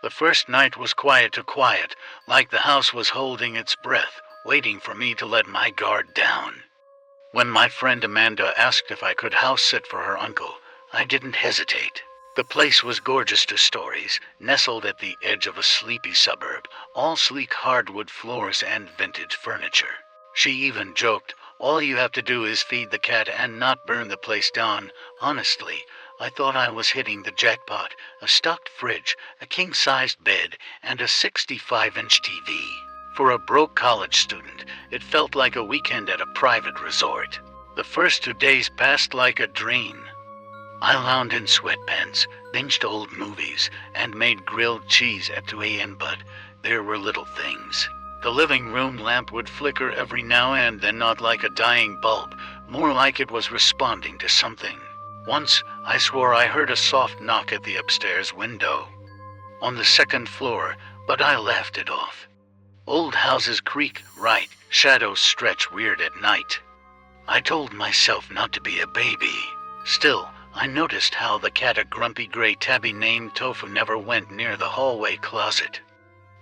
The first night was quiet, like the house was holding its breath, waiting for me to let my guard down. When my friend Amanda asked if I could house sit for her uncle, I didn't hesitate. The place was gorgeous to stories, nestled at the edge of a sleepy suburb, all sleek hardwood floors and vintage furniture. She even joked, "All you have to do is feed the cat and not burn the place down." Honestly, I thought I was hitting the jackpot. A stocked fridge, a king-sized bed, and a 65-inch TV. For a broke college student, it felt like a weekend at a private resort. The first 2 days passed like a dream. I lounged in sweatpants, binged old movies, and made grilled cheese at 2 a.m., but there were little things. The living room lamp would flicker every now and then, not like a dying bulb, more like it was responding to something. Once, I swore I heard a soft knock at the upstairs window. On the second floor, but I laughed it off. Old houses creak, right, shadows stretch weird at night. I told myself not to be a baby. Still, I noticed how the cat, a grumpy gray tabby named Tofu, never went near the hallway closet.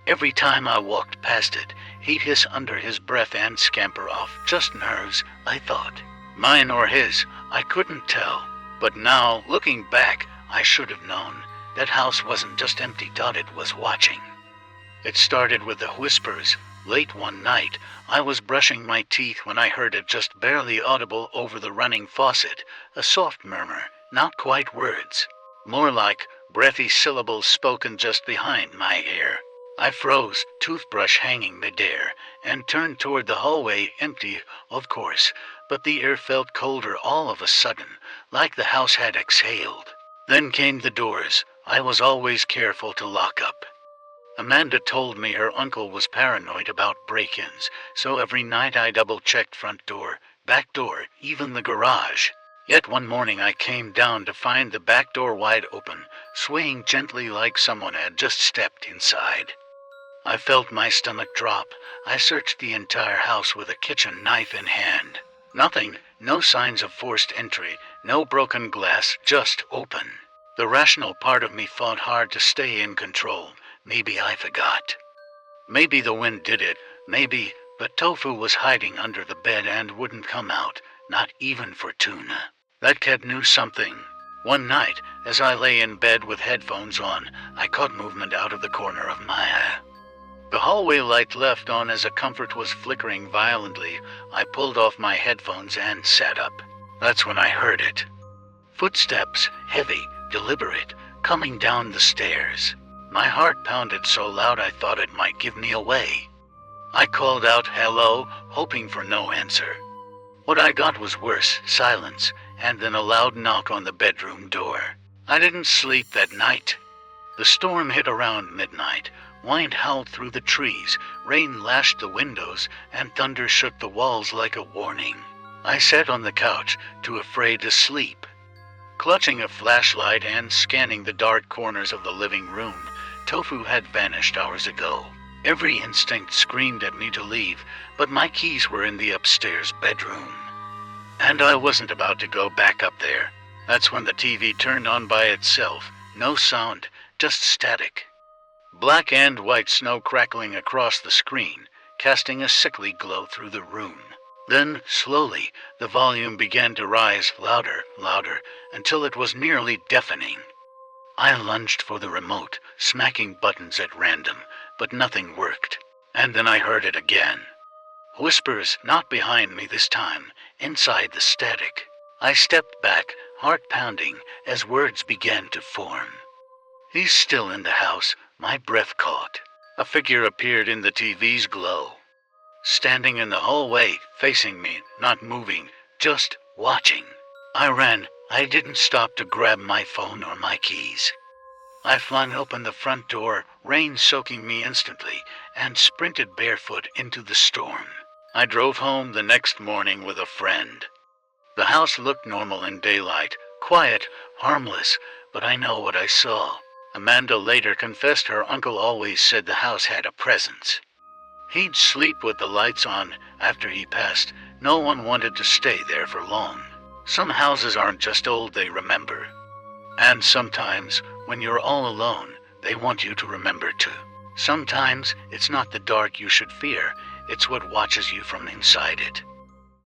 Every time I walked past it, he'd hiss under his breath and scamper off. Just nerves, I thought. Mine or his, I couldn't tell. But now, looking back, I should have known. That house wasn't just empty, it was watching. It started with the whispers. Late one night, I was brushing my teeth when I heard it, just barely audible over the running faucet, a soft murmur, not quite words. More like breathy syllables spoken just behind my ear. I froze, toothbrush hanging midair, and turned toward the hallway, empty, of course, but the air felt colder all of a sudden, like the house had exhaled. Then came the doors. I was always careful to lock up. Amanda told me her uncle was paranoid about break-ins, so every night I double-checked front door, back door, even the garage. Yet one morning I came down to find the back door wide open, swaying gently like someone had just stepped inside. I felt my stomach drop. I searched the entire house with a kitchen knife in hand. Nothing, no signs of forced entry, no broken glass, just open. The rational part of me fought hard to stay in control. Maybe I forgot. Maybe the wind did it, maybe, but Tofu was hiding under the bed and wouldn't come out, not even for tuna. That cat knew something. One night, as I lay in bed with headphones on, I caught movement out of the corner of my eye. The hallway light left on as a comfort was flickering violently. I pulled off my headphones and sat up. That's when I heard it. Footsteps, heavy, deliberate, coming down the stairs. My heart pounded so loud I thought it might give me away. I called out, "Hello," hoping for no answer. What I got was worse, silence, and then a loud knock on the bedroom door. I didn't sleep that night. The storm hit around midnight. Wind howled through the trees, rain lashed the windows, and thunder shook the walls like a warning. I sat on the couch, too afraid to sleep. Clutching a flashlight and scanning the dark corners of the living room, Tofu had vanished hours ago. Every instinct screamed at me to leave, but my keys were in the upstairs bedroom. And I wasn't about to go back up there. That's when the TV turned on by itself. No sound, just static. Black and white snow crackling across the screen, casting a sickly glow through the room. Then, slowly, the volume began to rise, louder, louder, until it was nearly deafening. I lunged for the remote, smacking buttons at random, but nothing worked. And then I heard it again. Whispers, not behind me this time, inside the static. I stepped back, heart pounding, as words began to form. "He's still in the house," my breath caught. A figure appeared in the TV's glow. Standing in the hallway, facing me, not moving, just watching. I ran. I didn't stop to grab my phone or my keys. I flung open the front door, rain soaking me instantly, and sprinted barefoot into the storm. I drove home the next morning with a friend. The house looked normal in daylight, quiet, harmless, but I know what I saw. Amanda later confessed her uncle always said the house had a presence. He'd sleep with the lights on. After he passed, no one wanted to stay there for long. Some houses aren't just old, they remember. And sometimes, when you're all alone, They want you to remember to. Sometimes it's not the dark you should fear, it's what watches you from inside it.